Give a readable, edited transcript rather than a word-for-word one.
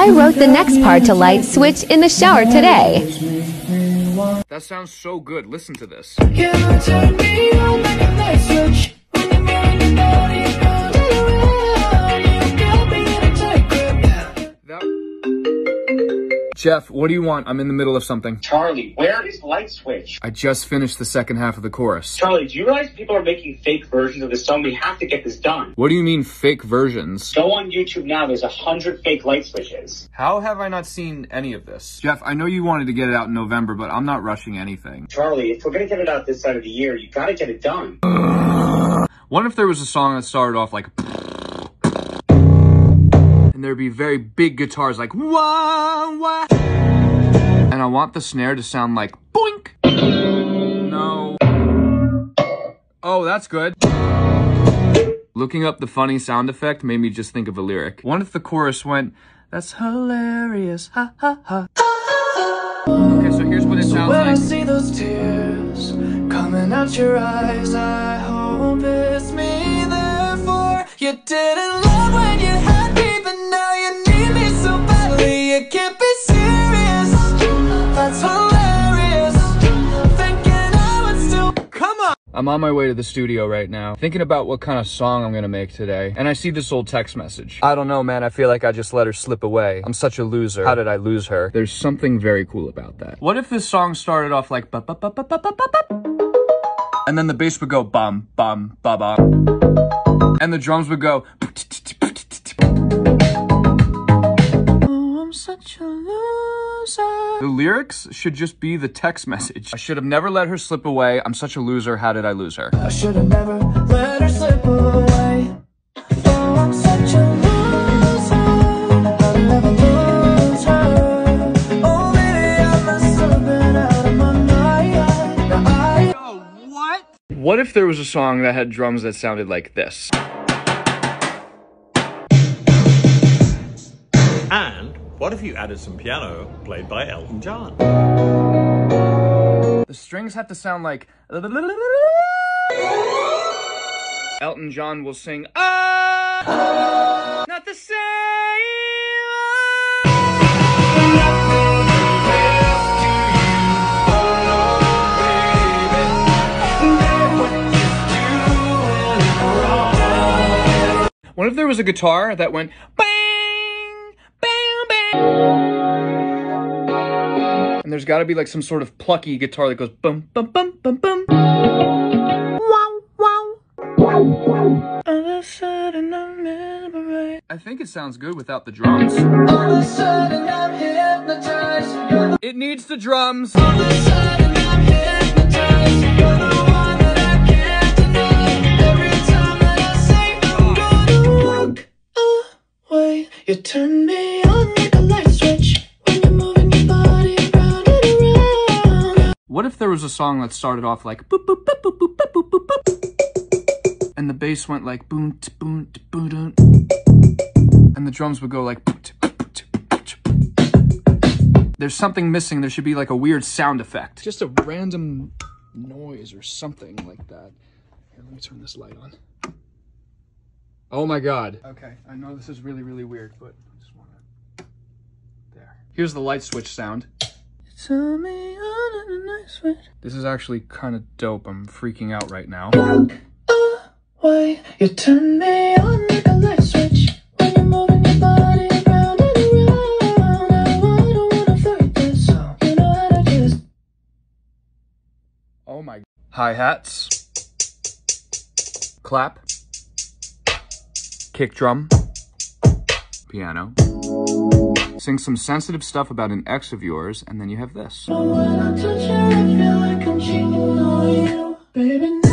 I wrote the next part to light switch in the shower today. That sounds so good. Listen to this. Jeff, what do you want? I'm in the middle of something. Charlie, where is Light Switch? I just finished the second half of the chorus. Charlie, do you realize people are making fake versions of this song? We have to get this done. What do you mean fake versions? Go on YouTube now. There's 100 fake light switches. How have I not seen any of this? Jeff, I know you wanted to get it out in November, but I'm not rushing anything. Charlie, if we're going to get it out this side of the year, you got to get it done. What if there was a song that started off like... and there'd be very big guitars like... wah, wah. And I want the snare to sound like... boink! No. Oh, that's good. Looking up the funny sound effect made me just think of a lyric. What if the chorus went... that's hilarious, ha ha ha. Okay, so here's what it sounds like. When I see those tears coming out your eyes, I hope it's me, therefore you didn't love when you had me, but now you need me so badly. You can't be serious. That's hilarious. Thinking I would still... Come on! I'm on my way to the studio right now, thinking about what kind of song I'm gonna make today. And I see this old text message. I don't know, man. I feel like I just let her slip away. I'm such a loser. How did I lose her? There's something very cool about that. What if this song started off like ba ba ba ba ba ba ba, and then the bass would go bum bum ba ba, and the drums would go. Oh, I'm such a loser. The lyrics should just be the text message. I should have never let her slip away. I'm such a loser. How did I lose her? I should have never let her slip away. Oh, I'm such a loser. I'll never lose her. Oh, maybe I must have been out of my mind. Now What if there was a song that had drums that sounded like this? And what if you added some piano played by Elton John? The strings have to sound like... Elton John will sing, ah, not the same. What if there was a guitar that went bang, bang, bang? And there's got to be like some sort of plucky guitar that goes bum, bum, bum, bum, bum. Wow, wow. All of a sudden I'm hypnotized. I think it sounds good without the drums. all of a sudden I'm hypnotized. It needs the drums. All of a sudden I'm hypnotized. You're the one that I can't deny. Every time that I say I'm gonna walk away, you turn me on like a light switch when you're moving your body around and around. What if there was a song that started off like boop, boop, boop, boop, boop, boop, boop, boop, boop, and the bass went like boom, boom, boom, boom, and the drums would go like boom, boom, boom, boom. There's something missing. There should be like a weird sound effect. Just a random noise or something like that. Here, let me turn this light on. Oh my God. Okay, I know this is really, really weird, but I just want to... There. Here's the light switch sound. Turn me on a night switch. This is actually kind of dope. I'm freaking out right now. Away, you turn me on like a light switch when you're moving your body around and around. I don't wanna fight this, so you know how to just... Oh my... Hi-hats. Clap. Kick drum. Piano. Sing some sensitive stuff about an ex of yours, and then you have this. When I touch you, I feel like I'm cheating on you, baby.